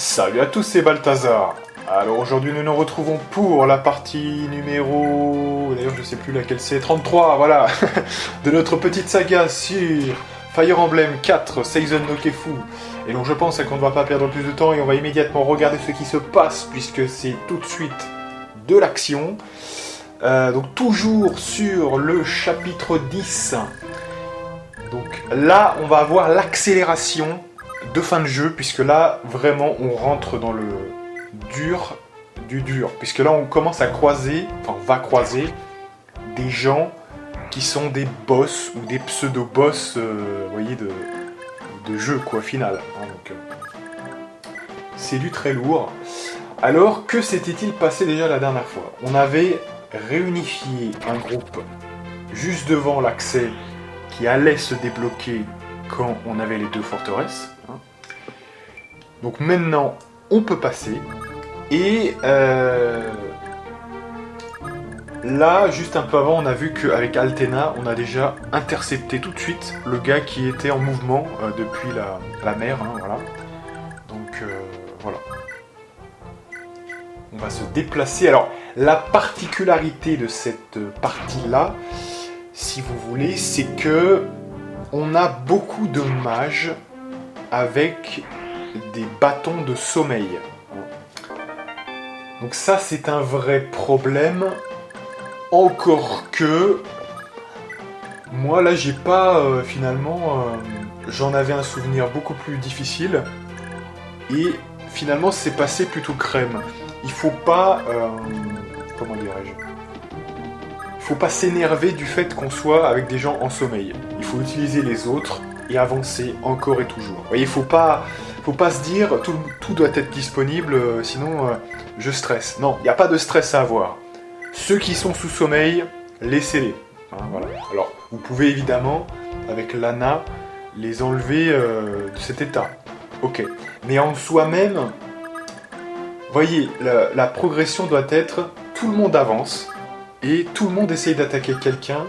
Salut à tous, c'est Balthazar. Alors aujourd'hui nous nous retrouvons pour la partie numéro... D'ailleurs je sais plus laquelle c'est, 33, voilà, de notre petite saga sur Fire Emblem 4, Season no Kefu. Et donc je pense qu'on ne va pas perdre plus de temps et on va immédiatement regarder ce qui se passe puisque c'est tout de suite de l'action. Donc toujours sur le chapitre 10. Donc là on va avoir l'accélération de fin de jeu, puisque là, vraiment, on rentre dans le dur du dur. Puisque là, on commence à croiser, enfin, on va croiser des gens qui sont des boss ou des pseudo-boss, vous voyez, de jeu, quoi, final. Hein, donc, c'est du très lourd. Alors, que s'était-il passé déjà la dernière fois? On avait réunifié un groupe juste devant l'accès qui allait se débloquer quand on avait les deux forteresses. Donc maintenant, on peut passer. Et là, juste un peu avant, on a vu qu'avec Altena, on a déjà intercepté tout de suite le gars qui était en mouvement depuis la mer. Hein, voilà. Donc voilà. On va se déplacer. Alors, la particularité de cette partie-là, si vous voulez, c'est que on a beaucoup de mages avec des bâtons de sommeil. Donc ça, c'est un vrai problème. Encore que... Moi, là, j'ai pas... finalement... j'en avais un souvenir beaucoup plus difficile. Et finalement, c'est passé plutôt crème. Il faut pas... comment dirais-je? Il faut pas s'énerver du fait qu'on soit avec des gens en sommeil. Il faut utiliser les autres et avancer encore et toujours. Vous voyez, il faut pas se dire tout doit être disponible, sinon je stresse. Non, il n'y a pas de stress à avoir. Ceux qui sont sous sommeil, laissez-les. Hein, voilà. Alors, vous pouvez évidemment, avec l'ANA, les enlever de cet état. Ok. Mais en soi-même, voyez, la progression doit être tout le monde avance et tout le monde essaye d'attaquer quelqu'un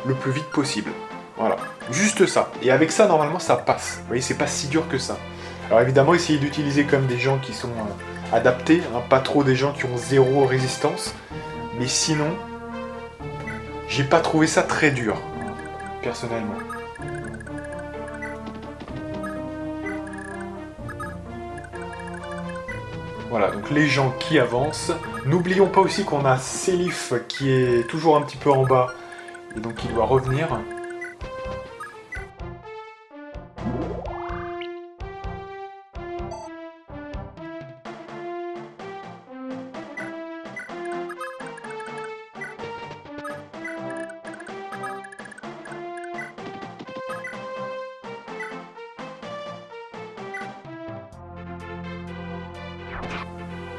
le plus vite possible. Voilà. Juste ça. Et avec ça, normalement, ça passe. Vous voyez, c'est pas si dur que ça. Alors évidemment, essayez d'utiliser comme des gens qui sont adaptés, hein, pas trop des gens qui ont zéro résistance. Mais sinon, j'ai pas trouvé ça très dur, personnellement. Voilà, donc les gens qui avancent. N'oublions pas aussi qu'on a Sélif qui est toujours un petit peu en bas, et donc il doit revenir.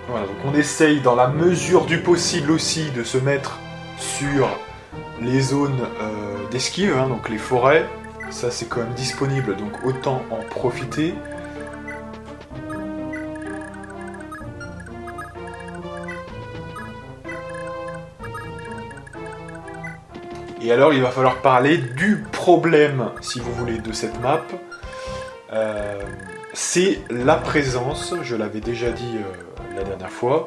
Voilà, donc on essaye dans la mesure du possible aussi de se mettre sur les zones d'esquive, hein, donc les forêts. Ça c'est quand même disponible, donc autant en profiter. Et alors il va falloir parler du problème, si vous voulez, de cette map. C'est la présence, je l'avais déjà dit la dernière fois,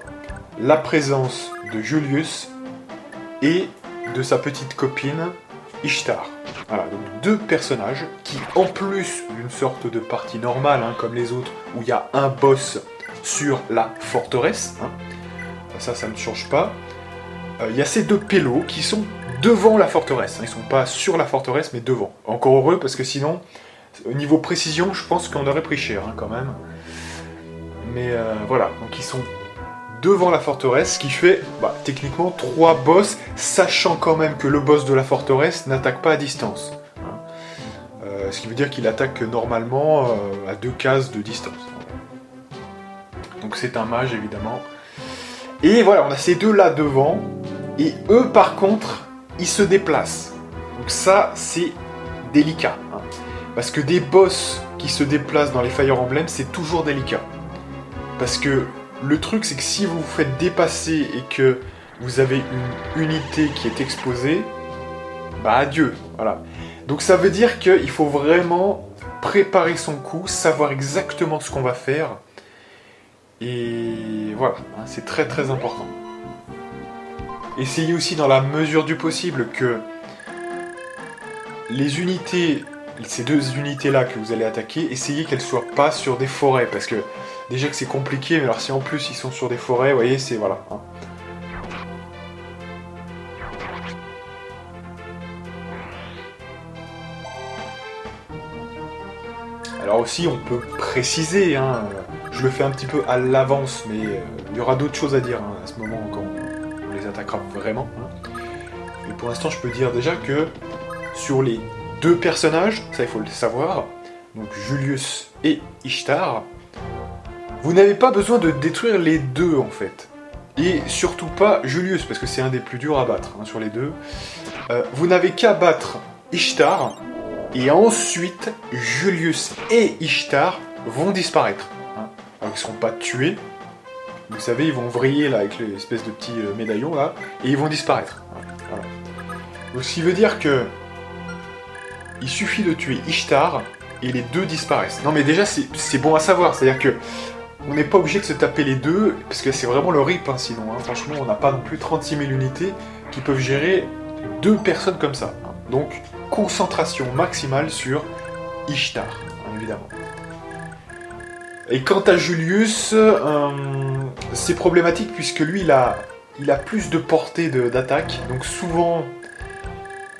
la présence de Julius et de sa petite copine Ishtar. Voilà, donc deux personnages qui, en plus d'une sorte de partie normale, hein, comme les autres, où il y a un boss sur la forteresse, hein, ça ne change pas, il y a ces deux pélos qui sont devant la forteresse, hein, ils sont pas sur la forteresse mais devant. Encore heureux parce que sinon, au niveau précision, je pense qu'on aurait pris cher hein, quand même. Mais voilà, donc ils sont devant la forteresse, ce qui fait techniquement 3 boss, sachant quand même que le boss de la forteresse n'attaque pas à distance. Hein. Ce qui veut dire qu'il attaque normalement à 2 cases de distance. Donc c'est un mage évidemment. Et voilà, on a ces deux là devant, et eux par contre, ils se déplacent. Donc ça, c'est délicat. Hein. Parce que des boss qui se déplacent dans les Fire Emblem, c'est toujours délicat. Parce que le truc, c'est que si vous vous faites dépasser et que vous avez une unité qui est exposée, adieu, voilà. Donc ça veut dire qu'il faut vraiment préparer son coup, savoir exactement ce qu'on va faire, Et voilà, hein, c'est très très important. Essayez aussi dans la mesure du possible que les unités, ces deux unités-là que vous allez attaquer, essayez qu'elles soient pas sur des forêts, parce que déjà que c'est compliqué, mais alors si en plus ils sont sur des forêts, vous voyez, c'est voilà. Hein. Alors aussi, on peut préciser, hein, je le fais un petit peu à l'avance, mais il y aura d'autres choses à dire hein, à ce moment quand on les attaquera vraiment. Hein. Et pour l'instant, je peux dire déjà que sur les deux personnages, ça il faut le savoir, donc Julius et Ishtar, vous n'avez pas besoin de détruire les deux en fait. Et surtout pas Julius, parce que c'est un des plus durs à battre hein, sur les deux. Vous n'avez qu'à battre Ishtar, et ensuite Julius et Ishtar vont disparaître. Hein. Alors ils ne seront pas tués, vous savez, ils vont vriller là avec l'espèce de petits médaillons là, et ils vont disparaître. Voilà. Donc ce qui veut dire que il suffit de tuer Ishtar et les deux disparaissent. Non mais déjà c'est bon à savoir, c'est-à-dire que on n'est pas obligé de se taper les deux, parce que c'est vraiment le rip hein, sinon. Hein. Franchement, on n'a pas non plus 36 000 unités qui peuvent gérer deux personnes comme ça. Hein. Donc, concentration maximale sur Ishtar, hein, évidemment. Et quant à Julius, c'est problématique puisque lui, il a plus de portée d'attaque. Donc souvent,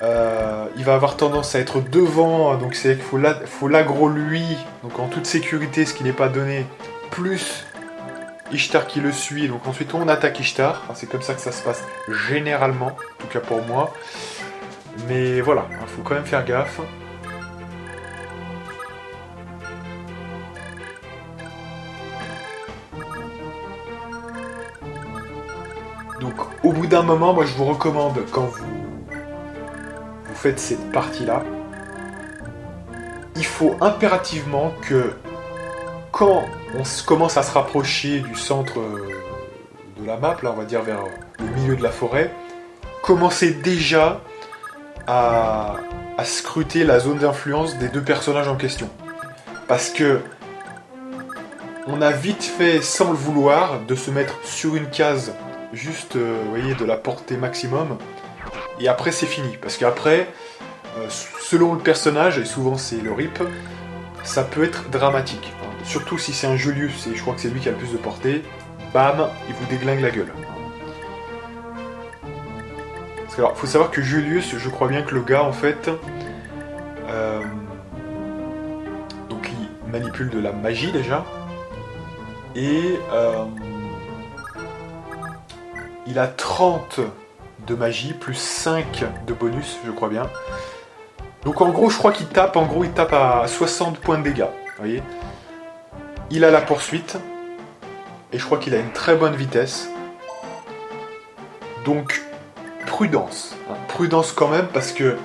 il va avoir tendance à être devant. Donc c'est qu'il faut l'aggro lui, donc en toute sécurité, ce qui n'est pas donné. Plus Ishtar qui le suit, donc ensuite on attaque Ishtar, enfin, c'est comme ça que ça se passe généralement, en tout cas pour moi, mais voilà, il faut quand même faire gaffe. Donc au bout d'un moment, moi je vous recommande, quand vous faites cette partie-là, il faut impérativement que quand on commence à se rapprocher du centre de la map, là on va dire vers le milieu de la forêt, commencez déjà à scruter la zone d'influence des deux personnages en question. Parce que on a vite fait, sans le vouloir, de se mettre sur une case juste, vous voyez, de la portée maximum, et après c'est fini. Parce qu'après, selon le personnage, et souvent c'est le rip, ça peut être dramatique. Surtout si c'est un Julius, et je crois que c'est lui qui a le plus de portée, bam, il vous déglingue la gueule. Parce que alors, faut savoir que Julius, je crois bien que le gars, en fait, donc il manipule de la magie déjà, et il a 30 de magie, plus 5 de bonus, je crois bien. Donc en gros, je crois qu'il tape, à 60 points de dégâts, vous voyez. Il a la poursuite, et je crois qu'il a une très bonne vitesse. Donc, prudence. Hein, prudence quand même, parce que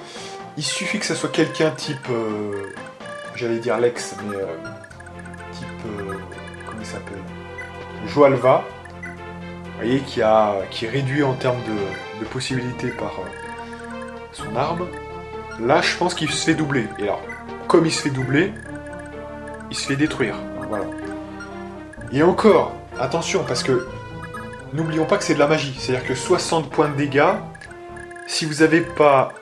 il suffit que ça soit quelqu'un type, j'allais dire Lex, mais type, comment il s'appelle, Joalva, vous voyez, qui est réduit en termes de possibilités par son arme. Là, je pense qu'il se fait doubler. Et alors, comme il se fait doubler, il se fait détruire. Voilà. Et encore, attention, parce que n'oublions pas que c'est de la magie. C'est-à-dire que 60 points de dégâts, si vous n'avez pas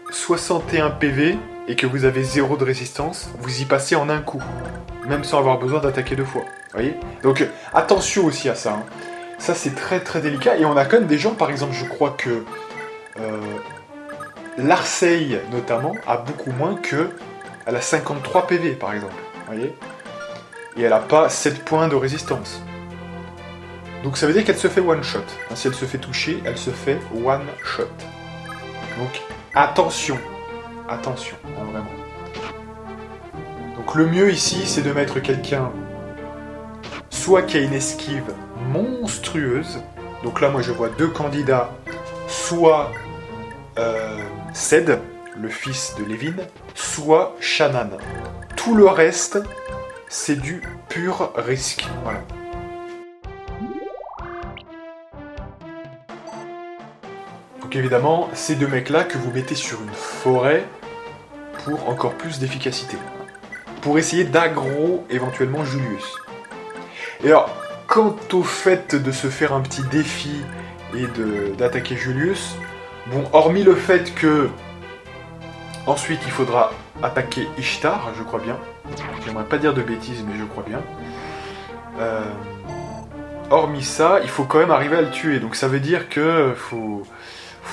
61 PV et que vous avez 0 de résistance, vous y passez en un coup. Même sans avoir besoin d'attaquer deux fois. Vous voyez ? Donc, attention aussi à ça. Hein. Ça, c'est très très délicat. Et on a quand même des gens, par exemple, je crois que Larseille, notamment, a beaucoup moins que... Elle a 53 PV, par exemple. Vous voyez ? Et elle n'a pas 7 points de résistance. Donc ça veut dire qu'elle se fait one-shot. Hein, si elle se fait toucher, elle se fait one-shot. Donc attention. Attention, hein, vraiment. Donc le mieux ici, c'est de mettre quelqu'un soit qui a une esquive monstrueuse. Donc là, moi je vois deux candidats. Soit Ced, le fils de Levin, soit Shannon. Tout le reste... c'est du pur risque. Voilà. Donc évidemment, ces deux mecs-là que vous mettez sur une forêt pour encore plus d'efficacité. Pour essayer d'aggro éventuellement Julius. Et alors, quant au fait de se faire un petit défi et d'attaquer Julius, bon, hormis le fait que ensuite il faudra attaquer Ishtar, je crois bien. J'aimerais pas dire de bêtises, mais je crois bien. Hormis ça, il faut quand même arriver à le tuer. Donc ça veut dire que faut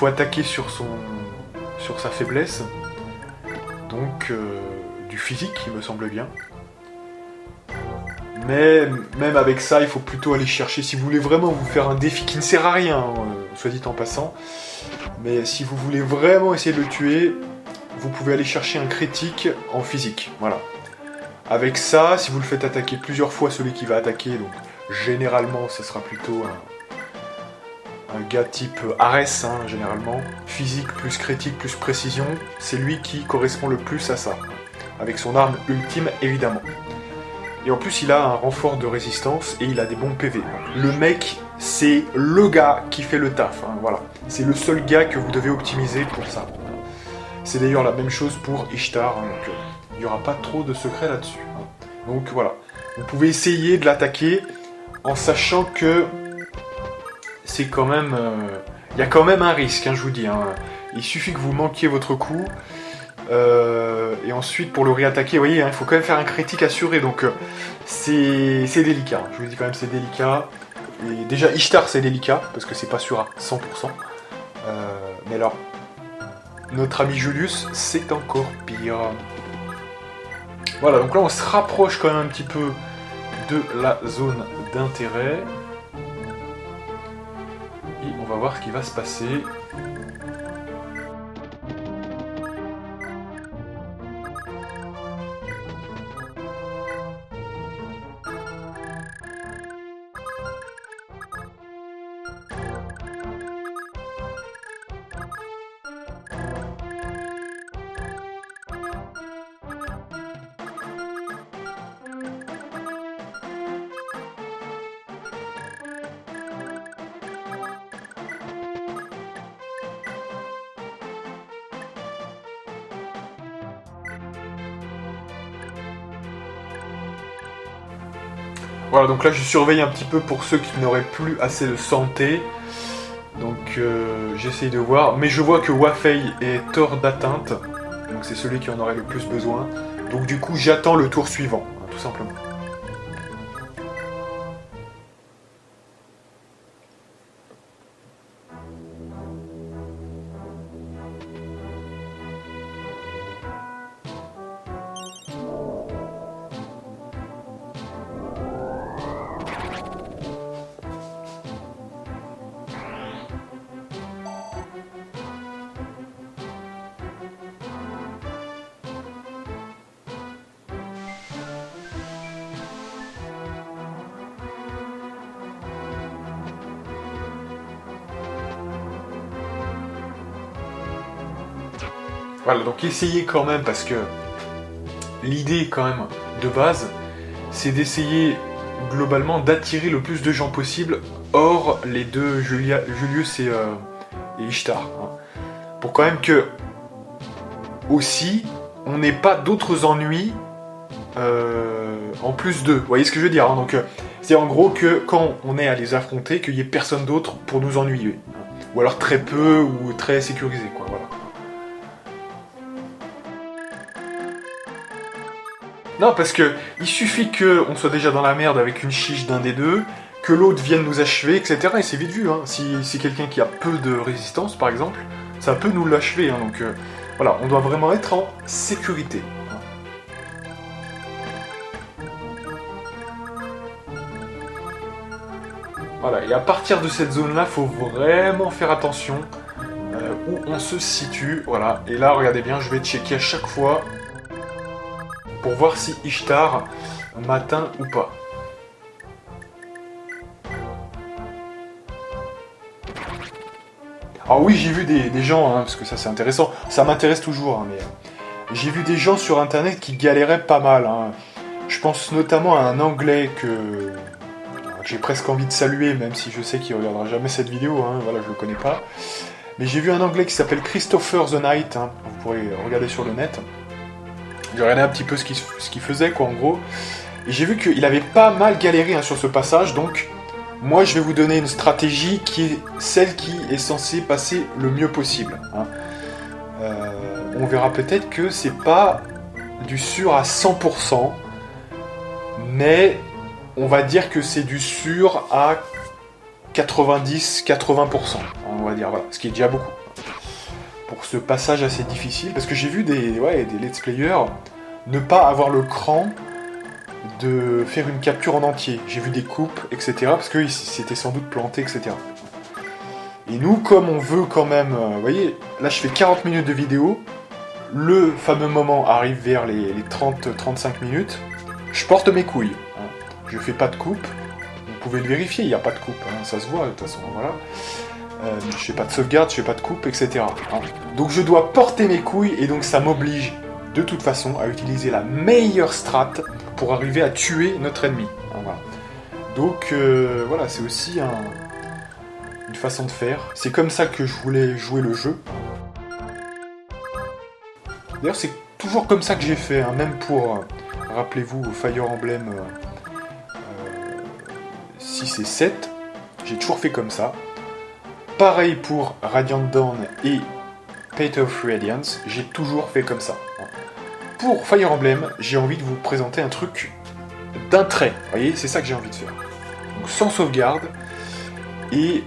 attaquer sur sa faiblesse. Donc du physique, il me semble bien. Mais même avec ça, il faut plutôt aller chercher. Si vous voulez vraiment vous faire un défi qui ne sert à rien, soit dit en passant, mais si vous voulez vraiment essayer de le tuer, vous pouvez aller chercher un critique en physique. Voilà. Avec ça, si vous le faites attaquer plusieurs fois celui qui va attaquer, donc généralement ce sera plutôt un gars type Ares, hein, généralement. Physique plus critique plus précision, c'est lui qui correspond le plus à ça. Avec son arme ultime, évidemment. Et en plus, il a un renfort de résistance et il a des bons PV. Le mec, c'est le gars qui fait le taf. Hein, voilà. C'est le seul gars que vous devez optimiser pour ça. C'est d'ailleurs la même chose pour Ishtar. Hein, donc, il n'y aura pas trop de secrets là-dessus. Hein. Donc voilà. Vous pouvez essayer de l'attaquer en sachant que c'est quand même... Il y a quand même un risque, hein, je vous dis. Hein. Il suffit que vous manquiez votre coup. Et ensuite pour le réattaquer, vous voyez, hein, il faut quand même faire un critique assuré, donc c'est délicat, je vous dis quand même c'est délicat. Et déjà Ishtar c'est délicat, parce que c'est pas sûr à 100%. Mais alors, notre ami Julius, c'est encore pire. Voilà, donc là on se rapproche quand même un petit peu de la zone d'intérêt. Et on va voir ce qui va se passer. Voilà, donc là je surveille un petit peu pour ceux qui n'auraient plus assez de santé. Donc j'essaye de voir. Mais je vois que Wafei est hors d'atteinte. Donc c'est celui qui en aurait le plus besoin. Donc du coup j'attends le tour suivant, hein, tout simplement. Voilà, donc essayez quand même, parce que l'idée quand même de base, c'est d'essayer globalement d'attirer le plus de gens possible, hors les deux Julius et Ishtar. Hein, pour quand même que, aussi, on n'ait pas d'autres ennuis en plus d'eux. Vous voyez ce que je veux dire, hein, donc c'est en gros que quand on est à les affronter, qu'il n'y ait personne d'autre pour nous ennuyer. Hein, ou alors très peu, ou très sécurisé, quoi, voilà. Non, parce que il suffit qu'on soit déjà dans la merde avec une chiche d'un des deux, que l'autre vienne nous achever, etc. Et c'est vite vu, hein. Si c'est quelqu'un qui a peu de résistance, par exemple, ça peut nous l'achever. Hein. Donc voilà, on doit vraiment être en sécurité. Voilà, et à partir de cette zone-là, faut vraiment faire attention où on se situe. Voilà, et là, regardez bien, je vais checker à chaque fois pour voir si Ishtar m'atteint ou pas. Alors oui, j'ai vu des gens, hein, parce que ça c'est intéressant, ça m'intéresse toujours, hein, mais j'ai vu des gens sur internet qui galéraient pas mal. Hein. Je pense notamment à un Anglais que j'ai presque envie de saluer, même si je sais qu'il ne regardera jamais cette vidéo, hein, voilà, je le connais pas. Mais j'ai vu un Anglais qui s'appelle Christopher the Knight, hein, vous pourrez regarder sur le net. J'ai regardé un petit peu ce qu'il faisait, quoi, en gros. Et j'ai vu qu'il avait pas mal galéré hein, sur ce passage, donc moi je vais vous donner une stratégie qui est celle qui est censée passer le mieux possible. Hein. On verra peut-être que c'est pas du sûr à 100%, mais on va dire que c'est du sûr à 90-80%. On va dire, voilà, ce qui est déjà beaucoup. Pour ce passage assez difficile, parce que j'ai vu des let's players ne pas avoir le cran de faire une capture en entier. J'ai vu des coupes, etc. parce qu'ils s'étaient sans doute plantés, etc. Et nous, comme on veut quand même... vous voyez, là je fais 40 minutes de vidéo, le fameux moment arrive vers les 30-35 minutes, je porte mes couilles. Hein. Je fais pas de coupe, vous pouvez le vérifier, il n'y a pas de coupe, hein, ça se voit de toute façon, voilà. Je fais pas de sauvegarde, je fais pas de coupe, etc. Hein. Donc je dois porter mes couilles, et donc ça m'oblige de toute façon à utiliser la meilleure strat pour arriver à tuer notre ennemi. Hein, voilà. Donc voilà, c'est aussi une façon de faire. C'est comme ça que je voulais jouer le jeu. D'ailleurs, c'est toujours comme ça que j'ai fait, hein, même pour, rappelez-vous, Fire Emblem 6 et 7, j'ai toujours fait comme ça. Pareil pour Radiant Dawn et Fate of Radiance, j'ai toujours fait comme ça. Pour Fire Emblem, j'ai envie de vous présenter un truc d'un trait. Vous voyez, c'est ça que j'ai envie de faire. Donc sans sauvegarde et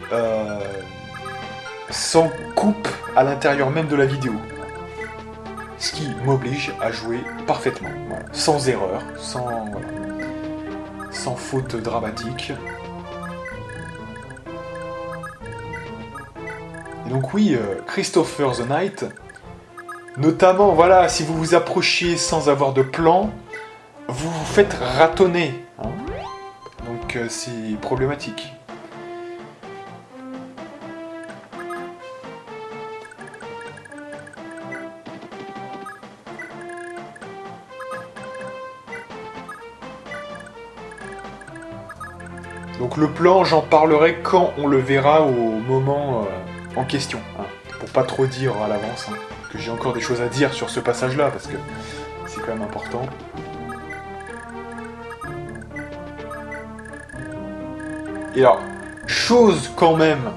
sans coupe à l'intérieur même de la vidéo. Ce qui m'oblige à jouer parfaitement, voilà. Sans erreur, sans faute dramatique. Et donc oui, Christopher the Knight, notamment, voilà, si vous vous approchez sans avoir de plan, vous vous faites ratonner. Hein. Donc c'est problématique. Donc le plan, j'en parlerai quand on le verra au moment en question. Hein, pour pas trop dire à l'avance, hein, que j'ai encore des choses à dire sur ce passage-là, parce que c'est quand même important. Et alors, chose quand même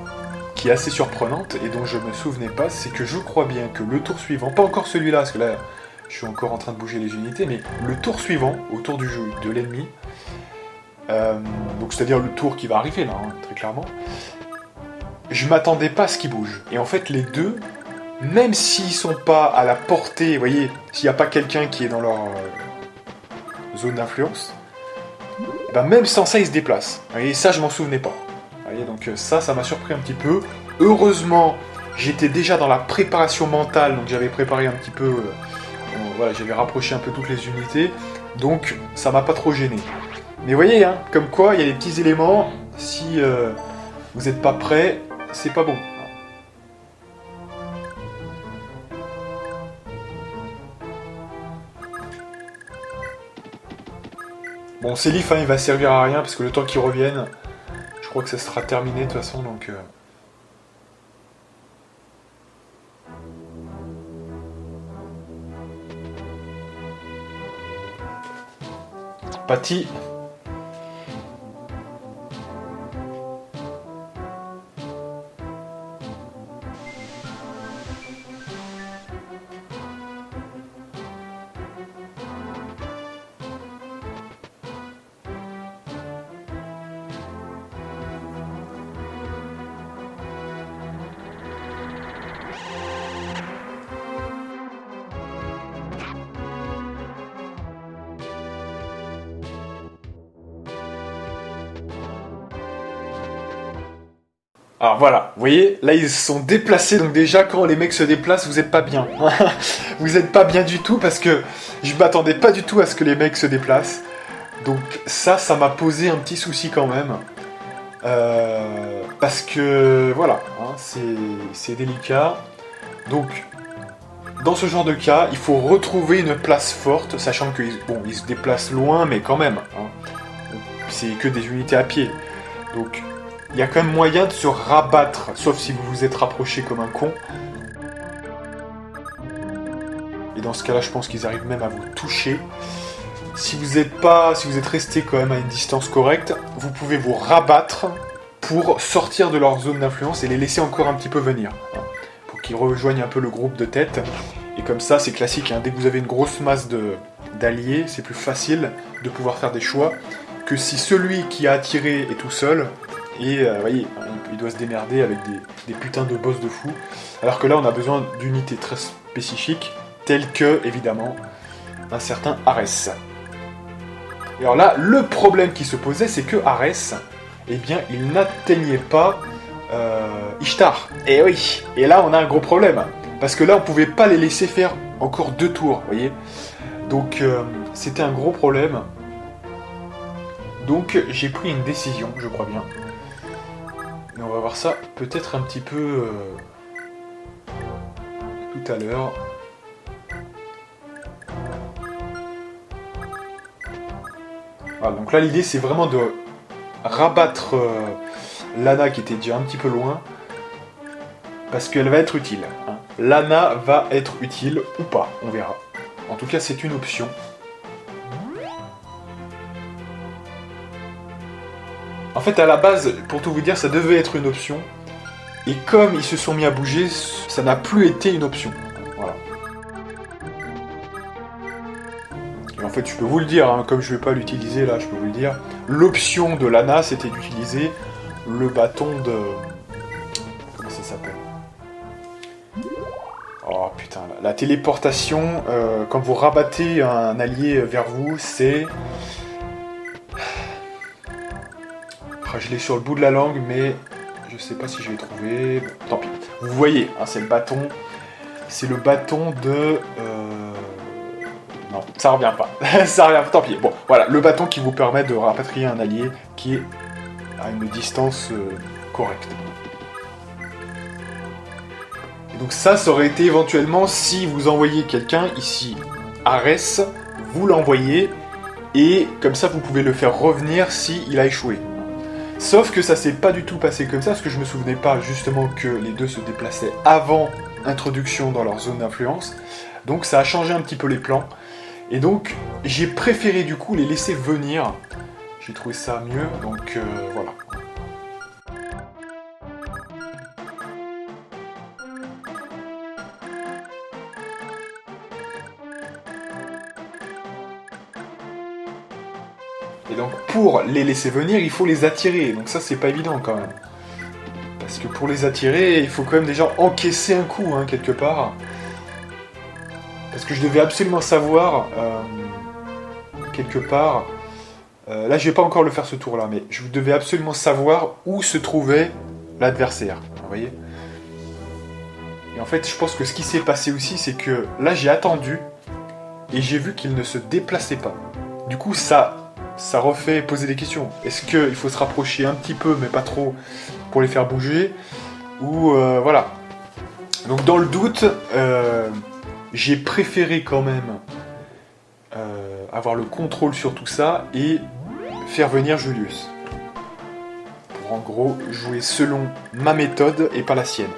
qui est assez surprenante, et dont je me souvenais pas, c'est que je crois bien que le tour suivant, pas encore celui-là, parce que là, je suis encore en train de bouger les unités, mais le tour suivant, autour du jeu, de l'ennemi, donc c'est-à-dire le tour qui va arriver là, hein, très clairement, je m'attendais pas à ce qu'ils bougent. Et en fait les deux, même s'ils sont pas à la portée, vous voyez, s'il n'y a pas quelqu'un qui est dans leur zone d'influence, ben même sans ça ils se déplacent. Et ça je m'en souvenais pas. Vous voyez, donc ça m'a surpris un petit peu. Heureusement, j'étais déjà dans la préparation mentale, donc j'avais préparé un petit peu, voilà, j'avais rapproché un peu toutes les unités, donc ça m'a pas trop gêné. Mais vous voyez, hein, comme quoi, il y a des petits éléments, si vous n'êtes pas prêt, c'est pas bon. Bon, Célif, hein, il va servir à rien, parce que le temps qu'il revienne, je crois que ça sera terminé de toute façon, donc... Patty. Alors voilà, vous voyez, là ils se sont déplacés, donc déjà quand les mecs se déplacent, vous êtes pas bien. Vous êtes pas bien du tout, parce que je m'attendais pas du tout à ce que les mecs se déplacent. Donc ça m'a posé un petit souci quand même. Parce que, voilà, hein, c'est délicat. Donc, dans ce genre de cas, il faut retrouver une place forte, sachant qu'ils ils se déplacent loin, mais quand même. Hein, c'est que des unités à pied. Donc... il y a quand même moyen de se rabattre, sauf si vous vous êtes rapproché comme un con. Et dans ce cas-là, je pense qu'ils arrivent même à vous toucher. si vous êtes resté quand même à une distance correcte, vous pouvez vous rabattre pour sortir de leur zone d'influence et les laisser encore un petit peu venir. Pour qu'ils rejoignent un peu le groupe de tête. Et comme ça, c'est classique, hein, dès que vous avez une grosse masse d'alliés, c'est plus facile de pouvoir faire des choix que si celui qui a attiré est tout seul. Et vous voyez, il doit se démerder avec des putains de boss de fou. Alors que là, on a besoin d'unités très spécifiques, telles que, évidemment, un certain Arès. Et alors là, le problème qui se posait, c'est que Arès, eh bien, il n'atteignait pas Ishtar. Et oui, et là, on a un gros problème. Parce que là, on pouvait pas les laisser faire encore 2 tours, vous voyez. Donc, c'était un gros problème. Donc, j'ai pris une décision, je crois bien. Et on va voir ça peut-être un petit peu tout à l'heure. Voilà, donc là l'idée c'est vraiment de rabattre Lana qui était déjà un petit peu loin. Parce qu'elle va être utile. Hein. Lana va être utile ou pas, on verra. En tout cas c'est une option. En fait, à la base, pour tout vous dire, ça devait être une option. Et comme ils se sont mis à bouger, ça n'a plus été une option. Voilà. Et en fait, je peux vous le dire, hein, comme je ne vais pas l'utiliser là, je peux vous le dire. L'option de Lana, c'était d'utiliser le bâton de... Comment ça s'appelle ? Oh putain, la téléportation, quand vous rabattez un allié vers vous, c'est... Je l'ai sur le bout de la langue, mais je sais pas si je vais trouver. Bon, tant pis. Vous voyez, hein, c'est le bâton. C'est le bâton de... Non, ça revient pas. Ça revient pas, tant pis. Bon, voilà, le bâton qui vous permet de rapatrier un allié qui est à une distance correcte. Et donc ça aurait été éventuellement si vous envoyez quelqu'un ici, Arès, vous l'envoyez, et comme ça vous pouvez le faire revenir s'il a échoué. Sauf que ça s'est pas du tout passé comme ça, parce que je me souvenais pas justement que les deux se déplaçaient avant introduction dans leur zone d'influence. Donc ça a changé un petit peu les plans. Et donc j'ai préféré du coup les laisser venir. J'ai trouvé ça mieux, donc voilà. Et donc pour les laisser venir, il faut les attirer. Donc ça c'est pas évident quand même. Parce que pour les attirer, il faut quand même déjà encaisser un coup, hein, quelque part. Parce que je devais absolument savoir, quelque part... là je vais pas encore le faire ce tour là, mais je devais absolument savoir où se trouvait l'adversaire. Vous voyez ? Et en fait je pense que ce qui s'est passé aussi, c'est que là j'ai attendu, et j'ai vu qu'il ne se déplaçait pas. Du coup ça refait poser des questions. Est-ce qu'il faut se rapprocher un petit peu, mais pas trop, pour les faire bouger ? Ou voilà. Donc dans le doute, j'ai préféré quand même avoir le contrôle sur tout ça et faire venir Julius. Pour en gros jouer selon ma méthode et pas la sienne.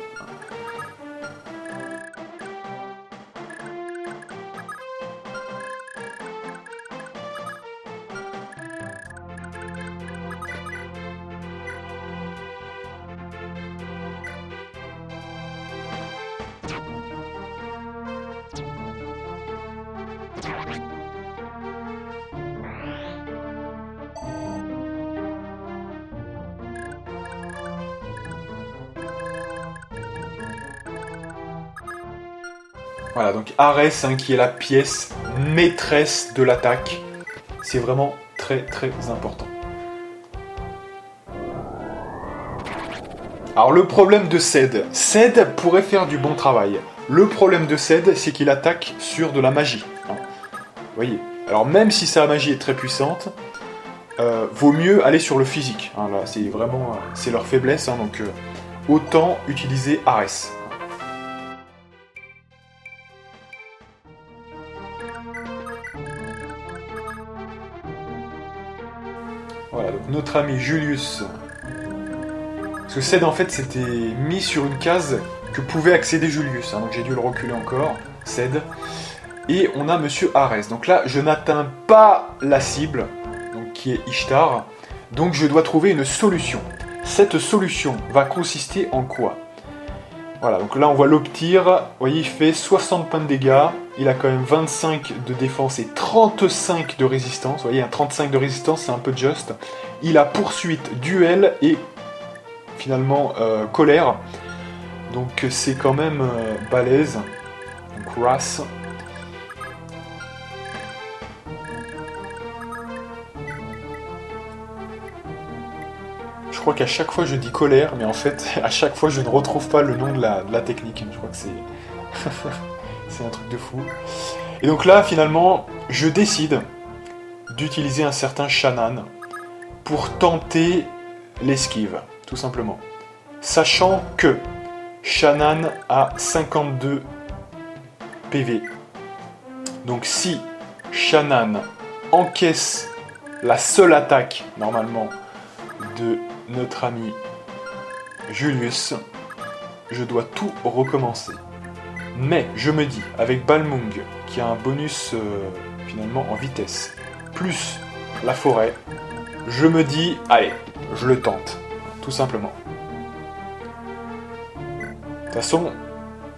Voilà, donc Arès, hein, qui est la pièce maîtresse de l'attaque. C'est vraiment très très important. Alors le problème de Ced. Ced pourrait faire du bon travail. Le problème de Ced, c'est qu'il attaque sur de la magie. Hein. Vous voyez. Alors même si sa magie est très puissante, vaut mieux aller sur le physique. Hein, là, c'est vraiment c'est leur faiblesse, hein, donc autant utiliser Arès. Voilà, donc notre ami Julius. Parce que Ced en fait c'était mis sur une case que pouvait accéder Julius, hein, donc j'ai dû le reculer encore, Ced. Et on a Monsieur Arès. Donc là, je n'atteins pas la cible, donc qui est Ishtar. Donc je dois trouver une solution. Cette solution va consister en quoi? Voilà, donc là on voit l'Optir, vous voyez il fait 60 points de dégâts, il a quand même 25 de défense et 35 de résistance, vous voyez un 35 de résistance c'est un peu juste. Il a poursuite, duel et finalement colère, donc c'est quand même balèze, donc Wrath. Je crois qu'à chaque fois je dis colère, mais en fait, à chaque fois je ne retrouve pas le nom de la technique. Je crois que c'est... c'est un truc de fou. Et donc là, finalement, je décide d'utiliser un certain Shannan pour tenter l'esquive, tout simplement. Sachant que Shannan a 52 PV. Donc si Shannan encaisse la seule attaque, normalement, de notre ami Julius, je dois tout recommencer. Mais je me dis, avec Balmung, qui a un bonus finalement en vitesse, plus la forêt, je me dis, allez, je le tente, tout simplement. De toute façon,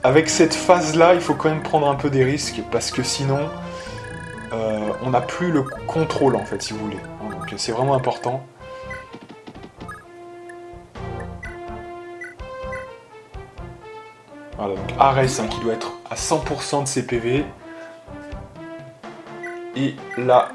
avec cette phase-là, il faut quand même prendre un peu des risques, parce que sinon, on n'a plus le contrôle, en fait, si vous voulez. Donc c'est vraiment important. Voilà, donc Arès qui doit être à 100% de ses PV. Et là,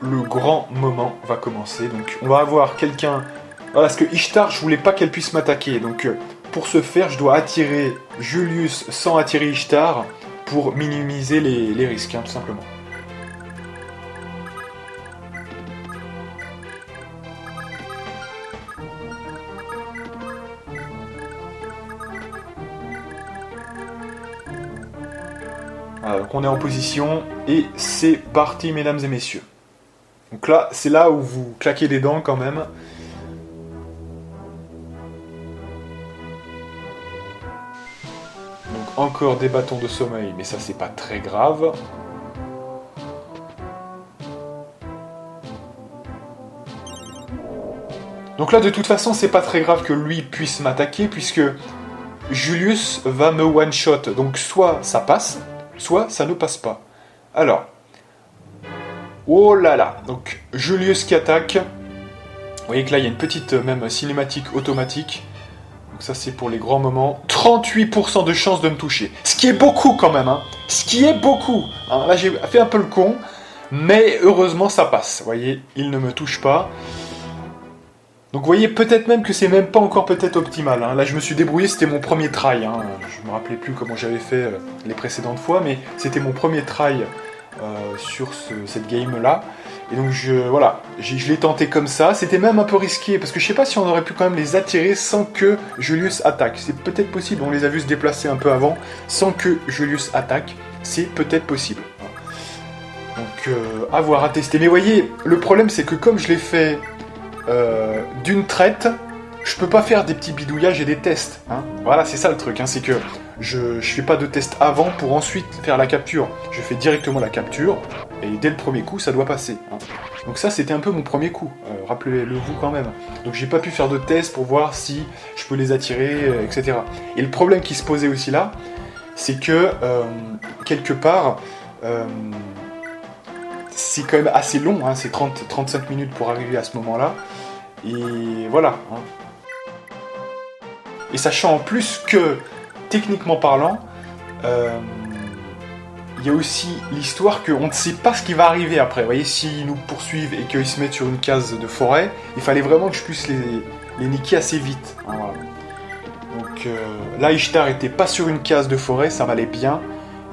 le grand moment va commencer. Donc on va avoir quelqu'un... Voilà, parce que Ishtar, je voulais pas qu'elle puisse m'attaquer. Donc pour ce faire, je dois attirer Julius sans attirer Ishtar pour minimiser les risques, hein, tout simplement. Voilà, donc on est en position et c'est parti mesdames et messieurs. Donc là, c'est là où vous claquez des dents quand même. Donc encore des bâtons de sommeil, mais ça c'est pas très grave. Donc là de toute façon c'est pas très grave que lui puisse m'attaquer puisque Julius va me one-shot. Donc soit ça passe, soit ça ne passe pas. Alors, oh là là, donc Julius qui attaque. Vous voyez que là il y a une petite même cinématique automatique. Donc ça c'est pour les grands moments. 38% de chance de me toucher. Ce qui est beaucoup quand même, hein. Ce qui est beaucoup. Hein. Là j'ai fait un peu le con, mais heureusement ça passe. Vous voyez, il ne me touche pas. Donc vous voyez peut-être même que c'est même pas encore peut-être optimal. Hein. Là je me suis débrouillé, c'était mon premier try. Hein. Je me rappelais plus comment j'avais fait les précédentes fois, mais c'était mon premier try sur cette game là. Et donc voilà, je l'ai tenté comme ça. C'était même un peu risqué parce que je sais pas si on aurait pu quand même les attirer sans que Julius attaque. C'est peut-être possible. On les a vus se déplacer un peu avant sans que Julius attaque. C'est peut-être possible. Donc à voir, à tester. Mais vous voyez, le problème c'est que comme je l'ai fait d'une traite, je peux pas faire des petits bidouillages et des tests. Hein. Voilà, c'est ça le truc. Hein, c'est que je fais pas de test avant pour ensuite faire la capture. Je fais directement la capture et dès le premier coup, ça doit passer. Hein. Donc ça, c'était un peu mon premier coup. Rappelez-le vous quand même. Donc j'ai pas pu faire de test pour voir si je peux les attirer, etc. Et le problème qui se posait aussi là, c'est que quelque part, c'est quand même assez long. Hein, c'est 30-35 minutes pour arriver à ce moment-là. Et voilà. Hein. Et sachant en plus que, techniquement parlant, il y a aussi l'histoire qu'on ne sait pas ce qui va arriver après. Vous voyez, s'ils nous poursuivent et qu'ils se mettent sur une case de forêt, il fallait vraiment que je puisse les niquer assez vite. Hein, voilà. Donc là, Ishtar était pas sur une case de forêt, ça m'allait bien.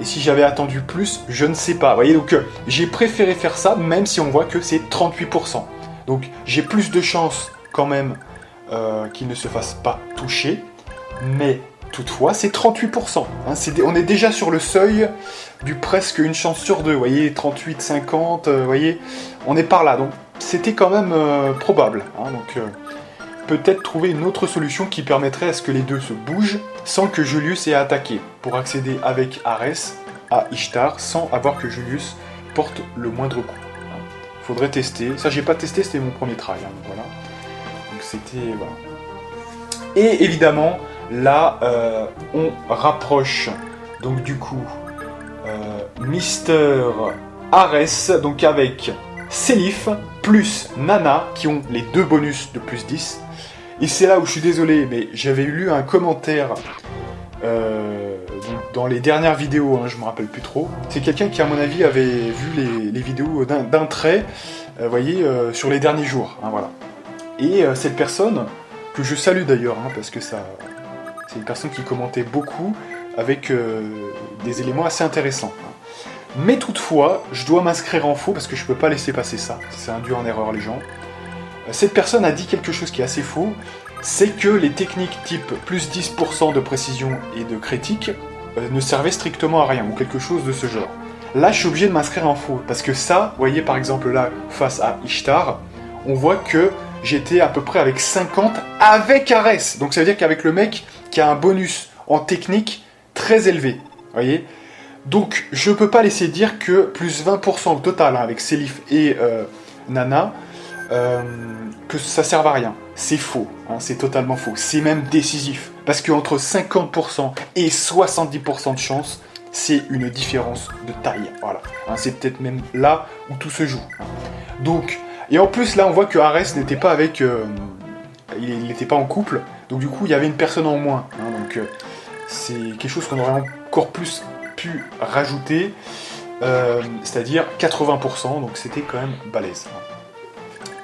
Et si j'avais attendu plus, je ne sais pas. Vous voyez, donc j'ai préféré faire ça, même si on voit que c'est 38%. Donc j'ai plus de chances quand même qu'il ne se fasse pas toucher, mais toutefois c'est 38%. Hein, on est déjà sur le seuil du presque une chance sur deux, vous voyez, 38, 50, vous voyez, on est par là, donc c'était quand même probable. Hein, donc peut-être trouver une autre solution qui permettrait à ce que les deux se bougent sans que Julius ait à attaquer, pour accéder avec Arès à Ishtar sans avoir que Julius porte le moindre coup. Faudrait tester. Ça, j'ai pas testé, c'était mon premier try. Voilà. Donc c'était... Voilà. Et évidemment, là, on rapproche, donc du coup, Mister Ares, donc avec Seilif, plus Nana, qui ont les deux bonus de plus 10. Et c'est là où je suis désolé, mais j'avais lu un commentaire dans les dernières vidéos, je me rappelle plus trop. C'est quelqu'un qui, à mon avis, avait vu les vidéos d'un trait, vous voyez, sur les derniers jours. Voilà. Et cette personne, que je salue d'ailleurs, parce que c'est une personne qui commentait beaucoup, avec des éléments assez intéressants. Mais toutefois, je dois m'inscrire en faux, parce que je peux pas laisser passer ça, ça induit en erreur les gens. Cette personne a dit quelque chose qui est assez faux, c'est que les techniques type plus 10% de précision et de critique ne servaient strictement à rien, ou quelque chose de ce genre. Là, je suis obligé de m'inscrire en faux, parce que ça, vous voyez par exemple là, face à Ishtar, on voit que j'étais à peu près avec 50 avec Ares. Donc ça veut dire qu'avec le mec qui a un bonus en technique très élevé, vous voyez. Donc je peux pas laisser dire que plus 20% au total, avec Seilif et Nana, que ça serve à rien. C'est faux, c'est totalement faux. C'est même décisif. Parce qu'entre 50% et 70% de chance, c'est une différence de taille. Voilà. C'est peut-être même là où tout se joue. Donc, et en plus là on voit que Ares n'était pas avec... il n'était pas en couple. Donc du coup il y avait une personne en moins. Donc c'est quelque chose qu'on aurait encore plus pu rajouter. C'est-à-dire 80%. Donc c'était quand même balèze.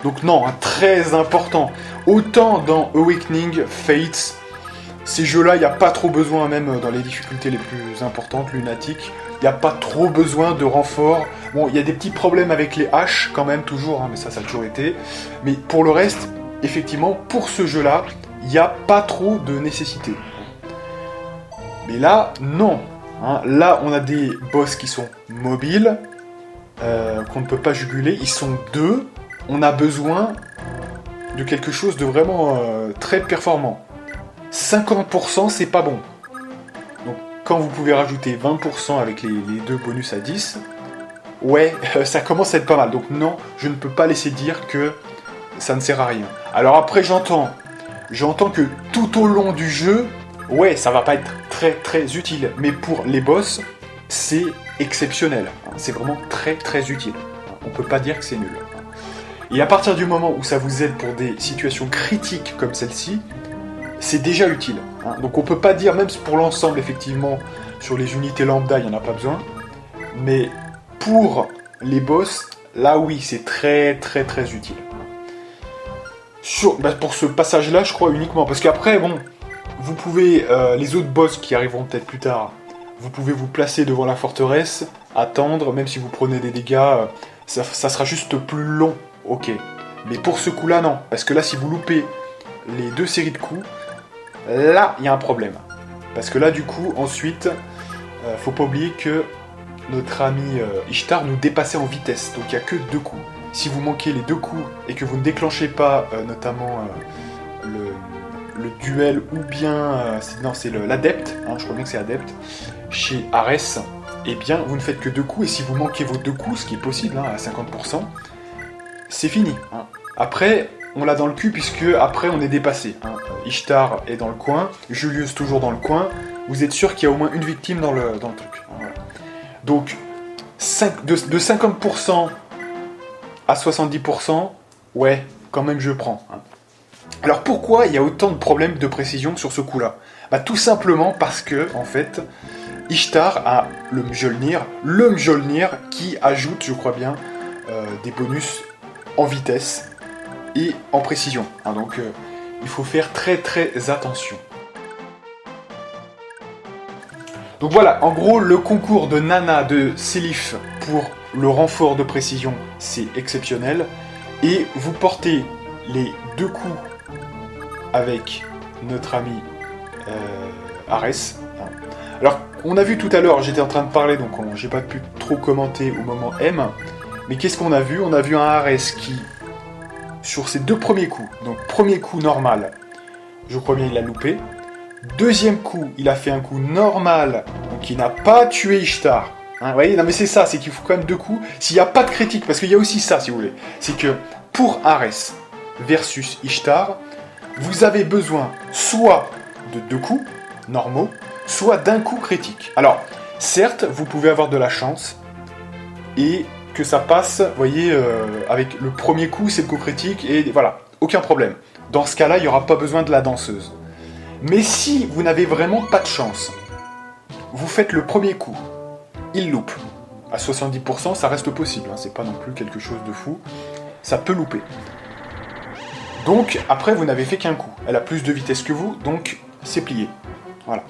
Donc non, très important. Autant dans Awakening, Fates, ces jeux-là, il n'y a pas trop besoin, même dans les difficultés les plus importantes, Lunatic, il n'y a pas trop besoin de renfort. Bon, il y a des petits problèmes avec les haches quand même, toujours, mais ça a toujours été. Mais pour le reste, effectivement, pour ce jeu-là, il n'y a pas trop de nécessité. Mais là, non. Là, on a des boss qui sont mobiles, qu'on ne peut pas juguler, ils sont deux. On a besoin de quelque chose de vraiment très performant. 50%, c'est pas bon. Donc, quand vous pouvez rajouter 20% avec les deux bonus à 10, ouais, ça commence à être pas mal. Donc non, je ne peux pas laisser dire que ça ne sert à rien. Alors après, j'entends que tout au long du jeu, ouais, ça va pas être très très utile. Mais pour les boss, c'est exceptionnel. C'est vraiment très très utile. On peut pas dire que c'est nul. Et à partir du moment où ça vous aide pour des situations critiques comme celle-ci, c'est déjà utile. Donc on peut pas dire, même pour l'ensemble, effectivement, sur les unités lambda, il n'y en a pas besoin. Mais pour les boss, là oui, c'est très très très utile. Pour ce passage-là, je crois uniquement. Parce qu'après, bon, vous pouvez, les autres boss qui arriveront peut-être plus tard, vous pouvez vous placer devant la forteresse, attendre, même si vous prenez des dégâts, ça sera juste plus long. Ok, mais pour ce coup-là, non. Parce que là, si vous loupez les deux séries de coups, là, il y a un problème. Parce que là, du coup, ensuite, faut pas oublier que notre ami Ishtar nous dépassait en vitesse. Donc, il n'y a que 2 coups. Si vous manquez les 2 coups et que vous ne déclenchez pas, notamment le duel ou bien... c'est l'adepte, je crois bien que c'est adepte, chez Ares, eh bien, vous ne faites que 2 coups. Et si vous manquez vos 2 coups, ce qui est possible, à 50%, c'est fini. Après, on l'a dans le cul puisque après on est dépassé. Ishtar est dans le coin, Julius toujours dans le coin. Vous êtes sûr qu'il y a au moins une victime dans le truc. Voilà. Donc, de 50% à 70%, ouais, quand même je prends. Alors pourquoi il y a autant de problèmes de précision sur ce coup-là ? Tout simplement parce que, en fait, Ishtar a le Mjolnir qui ajoute, je crois bien, des bonus en vitesse et en précision. Donc il faut faire très très attention. Donc voilà, en gros le concours de Nana de Seilif pour le renfort de précision, c'est exceptionnel. Et vous portez les 2 coups avec notre ami Ares. Alors on a vu tout à l'heure, j'étais en train de parler, donc j'ai pas pu trop commenter au moment M. Mais qu'est-ce qu'on a vu ? On a vu un Ares qui, sur ses 2 premiers coups, donc premier coup normal, je crois bien il l'a loupé. Deuxième coup, il a fait un coup normal, donc qui n'a pas tué Ishtar. Hein, vous voyez, non mais c'est ça, c'est qu'il faut quand même 2 coups. S'il n'y a pas de critique, parce qu'il y a aussi ça, si vous voulez, c'est que pour Arès versus Ishtar, vous avez besoin soit de 2 coups normaux, soit d'un coup critique. Alors, certes, vous pouvez avoir de la chance, et que ça passe, vous voyez, avec le premier coup, c'est le coup critique, et voilà, aucun problème. Dans ce cas-là, il n'y aura pas besoin de la danseuse. Mais si vous n'avez vraiment pas de chance, vous faites le premier coup, il loupe. À 70%, ça reste possible, hein, c'est pas non plus quelque chose de fou. Ça peut louper. Donc, après, vous n'avez fait qu'un coup. Elle a plus de vitesse que vous, donc c'est plié. Voilà.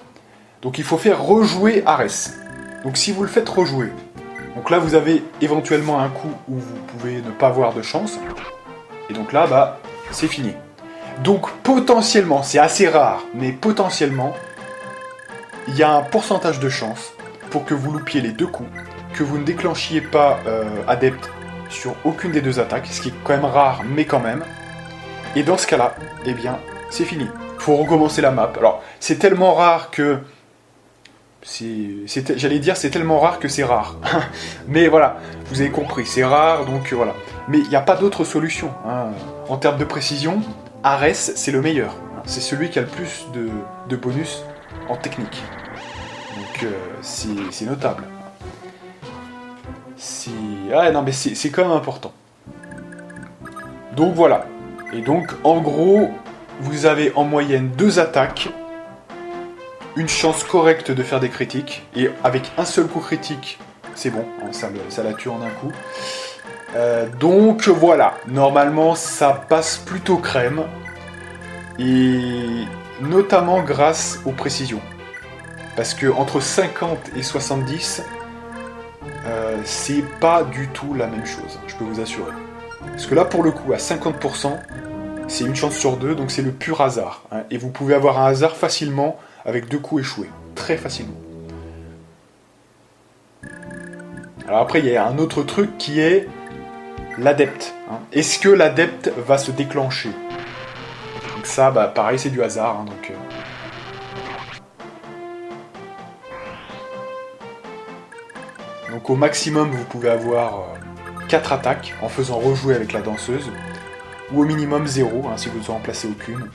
Donc il faut faire rejouer Arès. Donc si vous le faites rejouer, donc là vous avez éventuellement un coup où vous pouvez ne pas avoir de chance. Et donc là, bah, c'est fini. Donc potentiellement, c'est assez rare, mais potentiellement, il y a un pourcentage de chance pour que vous loupiez les 2 coups, que vous ne déclenchiez pas adepte sur aucune des 2 attaques, ce qui est quand même rare, mais quand même. Et dans ce cas-là, eh bien, c'est fini. Faut recommencer la map. Alors, c'est tellement rare que... J'allais dire, c'est tellement rare que c'est rare. Mais voilà, vous avez compris, c'est rare, donc voilà. Mais il n'y a pas d'autre solution. Hein. En termes de précision, Arès, c'est le meilleur. C'est celui qui a le plus de bonus en technique. Donc, c'est notable. Ah non, mais c'est quand même important. Donc voilà. Et donc, en gros, vous avez en moyenne 2 attaques, une chance correcte de faire des critiques, et avec un seul coup critique, c'est bon, hein, ça la tue en un coup. Donc voilà, normalement ça passe plutôt crème, et notamment grâce aux précisions. Parce que entre 50 et 70, c'est pas du tout la même chose, je peux vous assurer. Parce que là, pour le coup, à 50%, c'est une chance sur 2, donc c'est le pur hasard. Hein, et vous pouvez avoir un hasard facilement avec 2 coups échoués. Très facilement. Alors après, il y a un autre truc qui est l'adepte. Hein. Est-ce que l'adepte va se déclencher? Donc ça, bah, pareil, c'est du hasard. Hein, donc au maximum, vous pouvez avoir 4 attaques en faisant rejouer avec la danseuse. Ou au minimum 0, hein, si vous en remplacez aucune.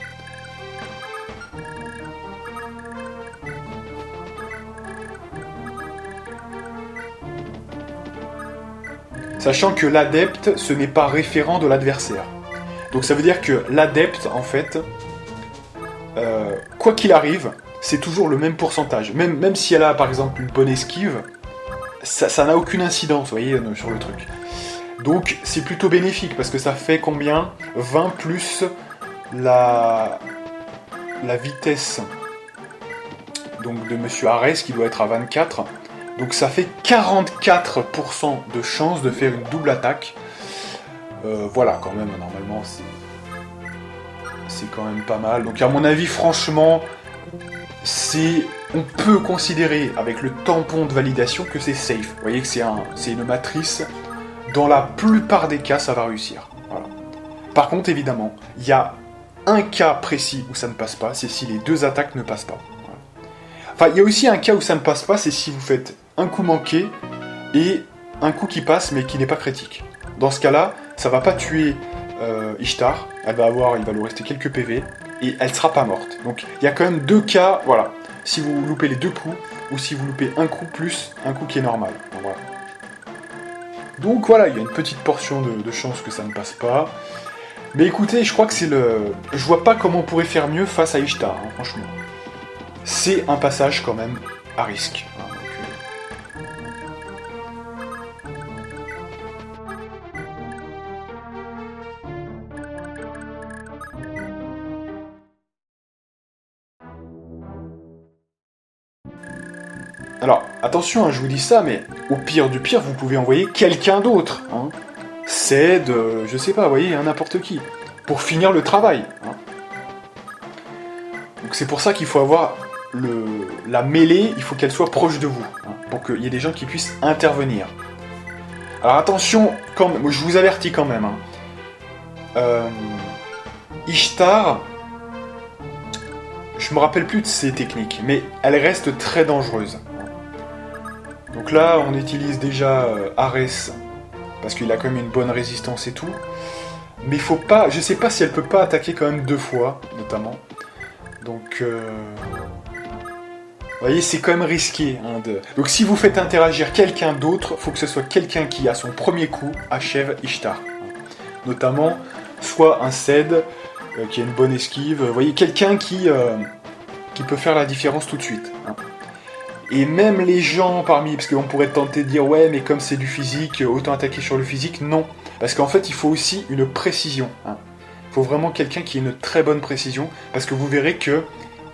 Sachant que l'adepte, ce n'est pas référent de l'adversaire. Donc ça veut dire que l'adepte, en fait, quoi qu'il arrive, c'est toujours le même pourcentage. Même si elle a, par exemple, une bonne esquive, ça n'a aucune incidence, vous voyez, sur le truc. Donc c'est plutôt bénéfique, parce que ça fait combien? 20 plus la vitesse donc, de Monsieur Arès, qui doit être à 24. Donc ça fait 44% de chance de faire une double attaque. Voilà, quand même, normalement, c'est quand même pas mal. Donc à mon avis, franchement, on peut considérer, avec le tampon de validation, que c'est safe. Vous voyez que c'est une matrice. Dans la plupart des cas, ça va réussir. Voilà. Par contre, évidemment, il y a un cas précis où ça ne passe pas, c'est si les 2 attaques ne passent pas. Voilà. Enfin, il y a aussi un cas où ça ne passe pas, c'est si vous faites un coup manqué et un coup qui passe mais qui n'est pas critique. Dans ce cas-là, ça va pas tuer Ishtar, il va lui rester quelques PV et elle sera pas morte. Donc il y a quand même 2 cas, voilà. Si vous loupez les 2 coups ou si vous loupez un coup plus un coup qui est normal. Voilà. Donc voilà, il y a une petite portion de chance que ça ne passe pas. Mais écoutez, je crois que c'est le... Je vois pas comment on pourrait faire mieux face à Ishtar, hein, franchement. C'est un passage quand même à risque. Hein, alors, attention, hein, je vous dis ça, mais au pire du pire, vous pouvez envoyer quelqu'un d'autre. Hein. Cède, je sais pas, vous voyez, n'importe qui. Pour finir le travail. Hein. Donc c'est pour ça qu'il faut avoir la mêlée, il faut qu'elle soit proche de vous. Hein, pour qu'il y ait des gens qui puissent intervenir. Alors attention, je vous avertis quand même. Hein. Ishtar... Je me rappelle plus de ses techniques, mais elle reste très dangereuse. Donc là, on utilise déjà Ares, parce qu'il a quand même une bonne résistance et tout. Mais il faut pas... Je sais pas si elle peut pas attaquer quand même 2 fois, notamment. Donc... Vous voyez, c'est quand même risqué. Hein, Donc si vous faites interagir quelqu'un d'autre, faut que ce soit quelqu'un qui, à son premier coup, achève Ishtar. Notamment, soit un Ced, qui a une bonne esquive. Vous voyez, quelqu'un qui peut faire la différence tout de suite. Hein. Et même les gens parmi... Parce qu'on pourrait tenter de dire, ouais, mais comme c'est du physique, autant attaquer sur le physique. Non. Parce qu'en fait, il faut aussi une précision. Hein. Il faut vraiment quelqu'un qui ait une très bonne précision. Parce que vous verrez que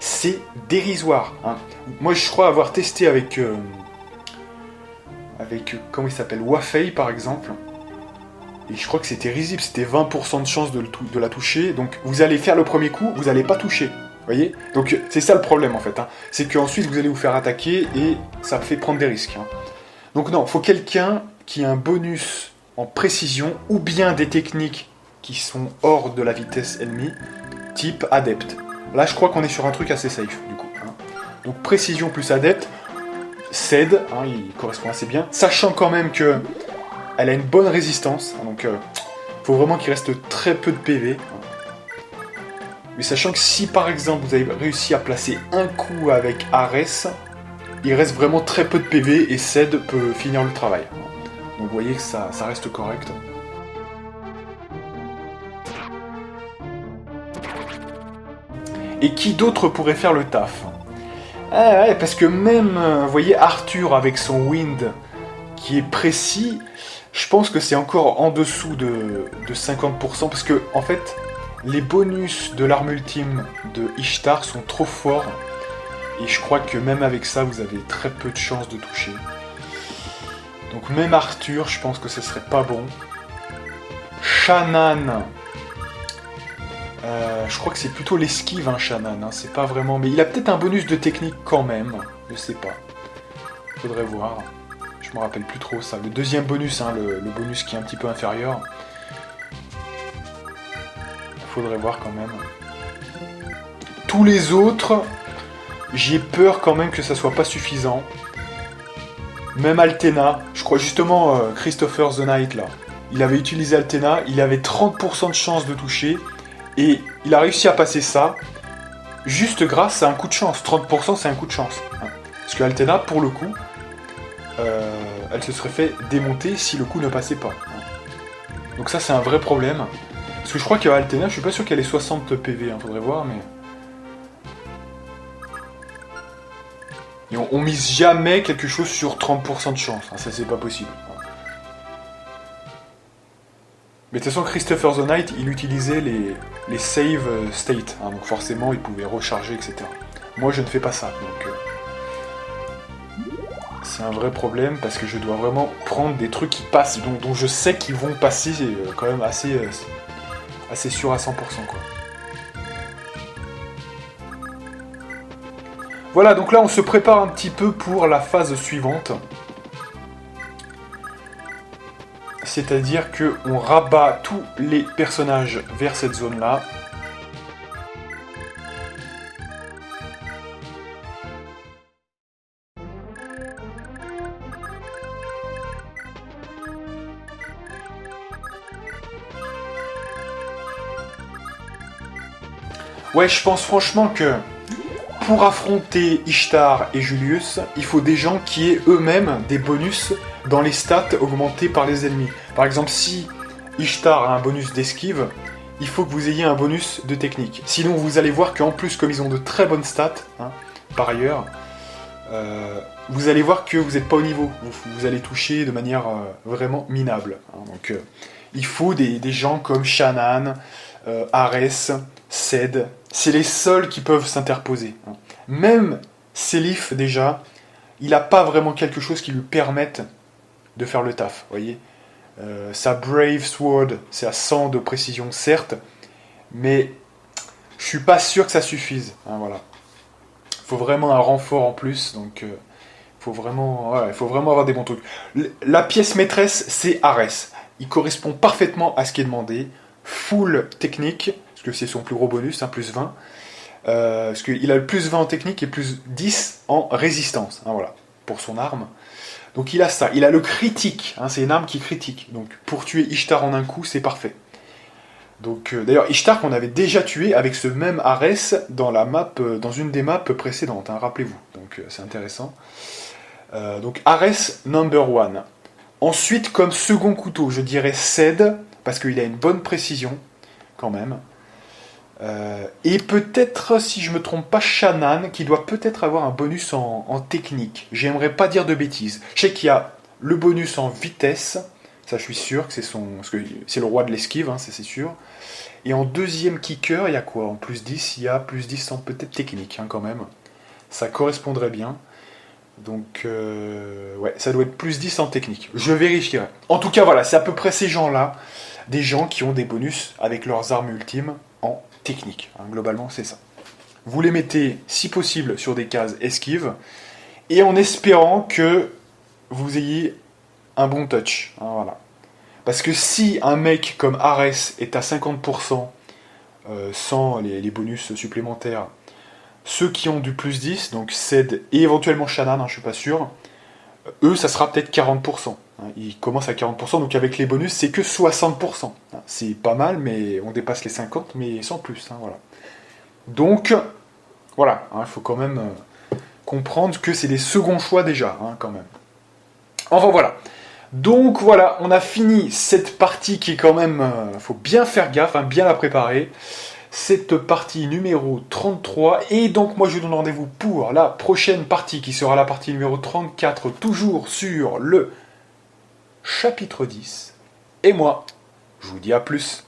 c'est dérisoire. Hein. Moi, je crois avoir testé avec comment il s'appelle, Wafei, par exemple. Et je crois que c'était risible. C'était 20% de chance de la toucher. Donc, vous allez faire le premier coup, vous n'allez pas toucher. Vous voyez? Donc, c'est ça le problème, en fait. Hein. C'est qu'ensuite, vous allez vous faire attaquer et ça fait prendre des risques. Hein. Donc, non, il faut quelqu'un qui a un bonus en précision ou bien des techniques qui sont hors de la vitesse ennemie, type adepte. Là, je crois qu'on est sur un truc assez safe, du coup. Hein. Donc, précision plus adepte, Ced, hein, il correspond assez bien, sachant quand même que elle a une bonne résistance, hein, donc faut vraiment qu'il reste très peu de PV. Hein. Mais sachant que si, par exemple, vous avez réussi à placer un coup avec Ares, il reste vraiment très peu de PV et Ced peut finir le travail. Donc, vous voyez que ça reste correct. Et qui d'autre pourrait faire le taf? Ah ouais, parce que même, vous voyez, Arthur avec son Wind, qui est précis, je pense que c'est encore en dessous de 50%, parce que, en fait, les bonus de l'arme ultime de Ishtar sont trop forts, et je crois que même avec ça, vous avez très peu de chances de toucher. Donc même Arthur, je pense que ce serait pas bon. Shannon... je crois que c'est plutôt l'esquive, hein, Shannon, hein, c'est pas vraiment... Mais il a peut-être un bonus de technique quand même, je sais pas. Faudrait voir. Je me rappelle plus trop ça. Le deuxième bonus, hein, le bonus qui est un petit peu inférieur. Faudrait voir quand même. Tous les autres, j'ai peur quand même que ça soit pas suffisant. Même Altena, je crois justement Christopher the Knight là. Il avait utilisé Altena, il avait 30% de chance de toucher. Et il a réussi à passer ça juste grâce à un coup de chance. 30% c'est un coup de chance. Hein. Parce que Altena, pour le coup, elle se serait fait démonter si le coup ne passait pas. Hein. Donc ça c'est un vrai problème. Parce que je crois qu'à Altena, je suis pas sûr qu'elle ait 60 PV, hein, faudrait voir, mais... Et on mise jamais quelque chose sur 30% de chance, hein, ça c'est pas possible. Mais de toute façon, Christopher the Knight, il utilisait les save state, hein, donc forcément il pouvait recharger, etc. Moi je ne fais pas ça, donc c'est un vrai problème parce que je dois vraiment prendre des trucs qui passent, dont je sais qu'ils vont passer quand même assez sûr à 100%, quoi. Voilà, donc là on se prépare un petit peu pour la phase suivante. C'est-à-dire qu'on rabat tous les personnages vers cette zone-là. Ouais, je pense franchement que pour affronter Ishtar et Julius, il faut des gens qui aient eux-mêmes des bonus dans les stats augmentés par les ennemis. Par exemple, si Ishtar a un bonus d'esquive, il faut que vous ayez un bonus de technique. Sinon, vous allez voir qu'en plus, comme ils ont de très bonnes stats, hein, par ailleurs, vous allez voir que vous n'êtes pas au niveau. Vous allez toucher de manière vraiment minable. Hein. Donc, il faut des gens comme Shannon, Ares, Ced. C'est les seuls qui peuvent s'interposer. Hein. Même Seliph, déjà, il n'a pas vraiment quelque chose qui lui permette de faire le taf, voyez. Sa Brave Sword, c'est à 100 de précision, certes, mais je suis pas sûr que ça suffise. Hein, voilà. Il faut vraiment un renfort en plus, donc il faut vraiment avoir des bons trucs. La pièce maîtresse, c'est Ares. Il correspond parfaitement à ce qui est demandé. Full technique, parce que c'est son plus gros bonus, hein, plus 20. Parce qu'il a le plus 20 en technique et plus 10 en résistance, hein, voilà, pour son arme. Donc il a ça, il a le critique, hein, c'est une arme qui critique. Donc pour tuer Ishtar en un coup, c'est parfait. Donc d'ailleurs Ishtar qu'on avait déjà tué avec ce même Ares dans la map, dans une des maps précédentes, hein, rappelez-vous. Donc c'est intéressant. Donc Ares number one. Ensuite, comme second couteau, je dirais Ced, parce qu'il a une bonne précision, quand même. Et peut-être, si je me trompe pas, Shannon, qui doit peut-être avoir un bonus en technique. J'aimerais pas dire de bêtises. Je sais qu'il y a le bonus en vitesse, ça je suis sûr que c'est parce que c'est le roi de l'esquive, hein, c'est sûr. Et en deuxième kicker, il y a quoi? En plus 10, il y a plus 10 en peut-être technique, hein, quand même. Ça correspondrait bien. Donc, ouais, ça doit être plus 10 en technique. Je vérifierai. En tout cas, voilà, c'est à peu près ces gens-là, des gens qui ont des bonus avec leurs armes ultimes en technique. Hein, globalement, c'est ça. Vous les mettez, si possible, sur des cases esquive, et en espérant que vous ayez un bon touch. Hein, voilà. Parce que si un mec comme Ares est à 50% sans les bonus supplémentaires, ceux qui ont du plus 10, donc Ced et éventuellement Shannon, hein, je suis pas sûr, eux, ça sera peut-être 40%. Hein, ils commencent à 40%, donc avec les bonus, c'est que 60%. Hein, c'est pas mal, mais on dépasse les 50, mais sans plus. Hein, voilà. Donc, voilà, il faut quand même comprendre que c'est des seconds choix déjà, hein, quand même. Enfin, voilà. Donc, voilà, on a fini cette partie qui est quand même... faut bien faire gaffe, hein, bien la préparer. Cette partie numéro 33, et donc moi je vous donne rendez-vous pour la prochaine partie qui sera la partie numéro 34, toujours sur le chapitre 10, et moi je vous dis à plus.